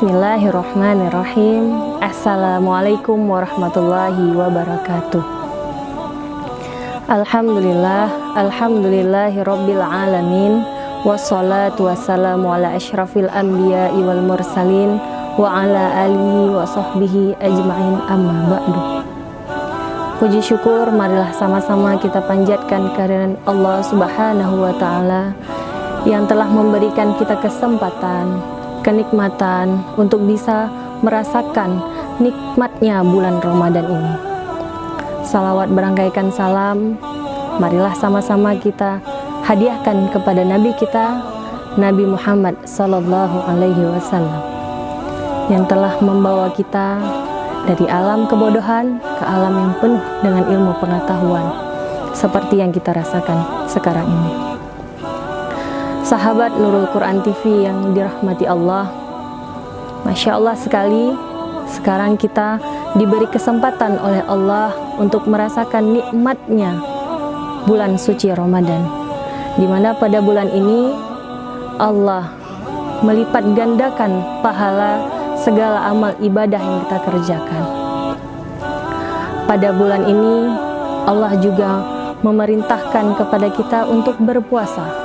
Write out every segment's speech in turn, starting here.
Bismillahirrahmanirrahim. Assalamualaikum warahmatullahi wabarakatuh. Alhamdulillahi rabbil alamin. Wassalatu wassalamu ala asyrafil anbiya'i wal mursalin wa ala alihi wa sahbihi ajma'in, amma ba'du. Puji syukur marilah sama-sama kita panjatkan kehadiran Allah Subhanahu wa ta'ala yang telah memberikan kita kesempatan, kenikmatan untuk bisa merasakan nikmatnya bulan Ramadan ini. Salawat berangkaikan salam, marilah sama-sama kita hadiahkan kepada Nabi kita, Nabi Muhammad sallallahu alaihi wasallam, yang telah membawa kita dari alam kebodohan ke alam yang penuh dengan ilmu pengetahuan, seperti yang kita rasakan sekarang ini. Sahabat Nurul Quran TV yang dirahmati Allah, Masya Allah sekali, sekarang kita diberi kesempatan oleh Allah untuk merasakan nikmatnya bulan suci Ramadan, di mana pada bulan ini Allah melipat gandakan pahala segala amal ibadah yang kita kerjakan. Pada bulan ini Allah juga memerintahkan kepada kita untuk berpuasa,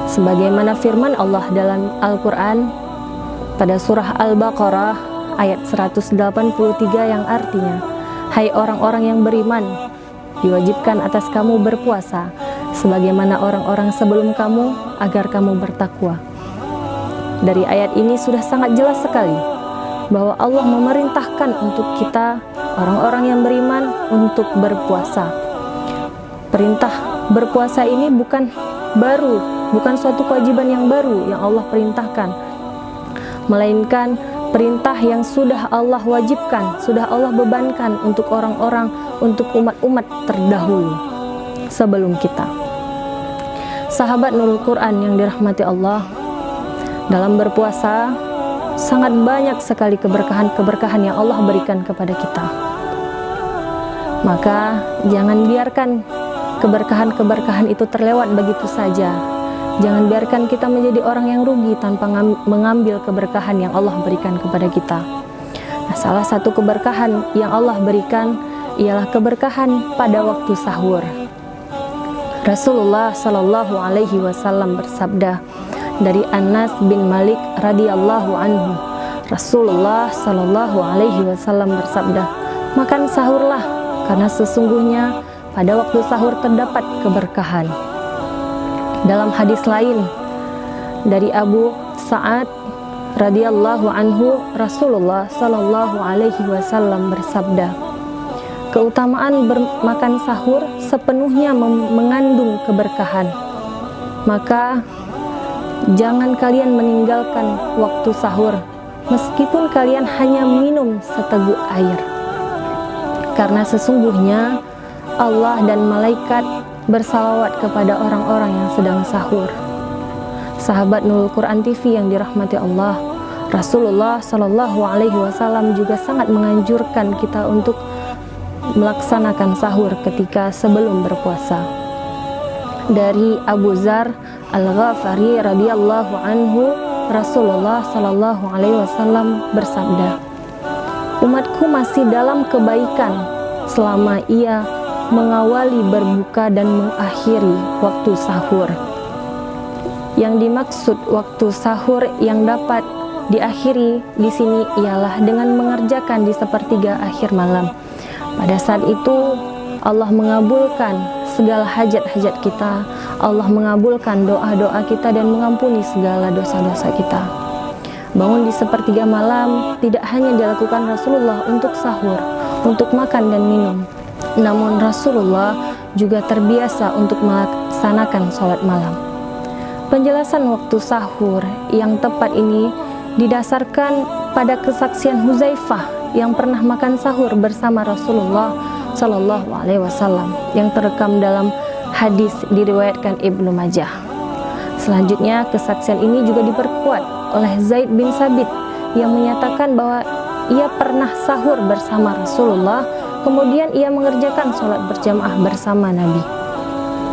sebagaimana firman Allah dalam Al-Quran pada surah Al-Baqarah ayat 183 yang artinya, hai orang-orang yang beriman, diwajibkan atas kamu berpuasa sebagaimana orang-orang sebelum kamu agar kamu bertakwa. Dari ayat ini sudah sangat jelas sekali bahwa Allah memerintahkan untuk kita orang-orang yang beriman untuk berpuasa. Perintah berpuasa ini bukan suatu kewajiban yang baru yang Allah perintahkan, melainkan perintah yang sudah Allah wajibkan, sudah Allah bebankan untuk orang-orang, untuk umat-umat terdahulu sebelum kita. Sahabat Nurul Quran yang dirahmati Allah, dalam berpuasa sangat banyak sekali keberkahan-keberkahan yang Allah berikan kepada kita. Maka jangan biarkan keberkahan-keberkahan itu terlewat begitu saja. Jangan biarkan kita menjadi orang yang rugi tanpa mengambil keberkahan yang Allah berikan kepada kita. Nah, salah satu keberkahan yang Allah berikan ialah keberkahan pada waktu sahur. Rasulullah Shallallahu alaihi wasallam bersabda dari Anas bin Malik radhiyallahu anhu. Rasulullah Shallallahu alaihi wasallam bersabda, makan sahurlah, karena sesungguhnya pada waktu sahur terdapat keberkahan. Dalam hadis lain dari Abu Sa'ad radhiyallahu anhu, Rasulullah sallallahu alaihi wasallam bersabda, keutamaan bermakan sahur sepenuhnya mengandung keberkahan. Maka jangan kalian meninggalkan waktu sahur meskipun kalian hanya minum seteguk air, karena sesungguhnya Allah dan malaikat bersalawat kepada orang-orang yang sedang sahur. Sahabat Nurul Quran TV yang dirahmati Allah, Rasulullah Shallallahu alaihi wasallam juga sangat menganjurkan kita untuk melaksanakan sahur ketika sebelum berpuasa. Dari Abu Dzar Al-Ghafari radhiyallahu anhu, Rasulullah Shallallahu alaihi wasallam bersabda, umatku masih dalam kebaikan selama ia mengawali berbuka dan mengakhiri waktu sahur. Yang dimaksud waktu sahur yang dapat diakhiri di sini ialah dengan mengerjakan di sepertiga akhir malam. Pada saat itu Allah mengabulkan segala hajat-hajat kita, Allah mengabulkan doa-doa kita dan mengampuni segala dosa-dosa kita. Bangun di sepertiga malam tidak hanya dilakukan Rasulullah untuk sahur, untuk makan dan minum, namun Rasulullah juga terbiasa untuk melaksanakan sholat malam. Penjelasan waktu sahur yang tepat ini didasarkan pada kesaksian Huzaifah yang pernah makan sahur bersama Rasulullah Shallallahu alaihi wasallam yang terekam dalam hadis diriwayatkan Ibnu Majah. Selanjutnya kesaksian ini juga diperkuat oleh Zaid bin Sabit yang menyatakan bahwa ia pernah sahur bersama Rasulullah, kemudian ia mengerjakan sholat berjamaah bersama Nabi.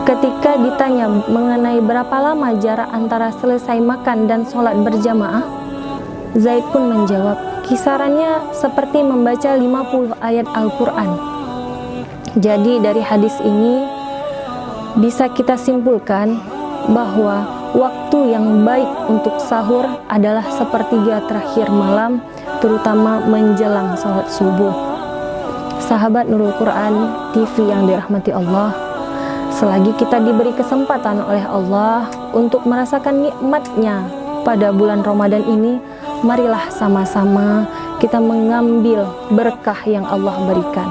Ketika ditanya mengenai berapa lama jarak antara selesai makan dan sholat berjamaah, Zaid pun menjawab, kisarannya seperti membaca 50 ayat Al-Quran. Jadi dari hadis ini bisa kita simpulkan bahwa waktu yang baik untuk sahur adalah sepertiga terakhir malam, terutama menjelang sholat subuh. Sahabat Nurul Quran TV yang dirahmati Allah, selagi kita diberi kesempatan oleh Allah untuk merasakan nikmatnya pada bulan Ramadan ini, marilah sama-sama kita mengambil berkah yang Allah berikan,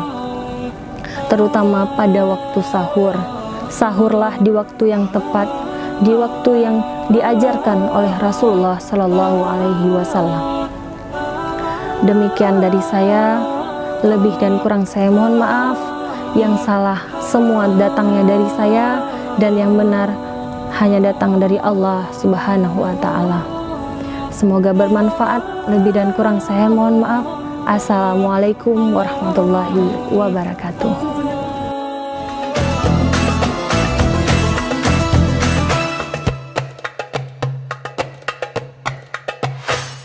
terutama pada waktu sahur. Sahurlah di waktu yang tepat, di waktu yang diajarkan oleh Rasulullah Sallallahu Alaihi Wasallam. Demikian dari saya, lebih dan kurang saya mohon maaf. Yang salah semua datangnya dari saya, dan yang benar hanya datang dari Allah Subhanahu wa Ta'ala. Semoga bermanfaat. Lebih dan kurang saya mohon maaf. Assalamualaikum warahmatullahi wabarakatuh.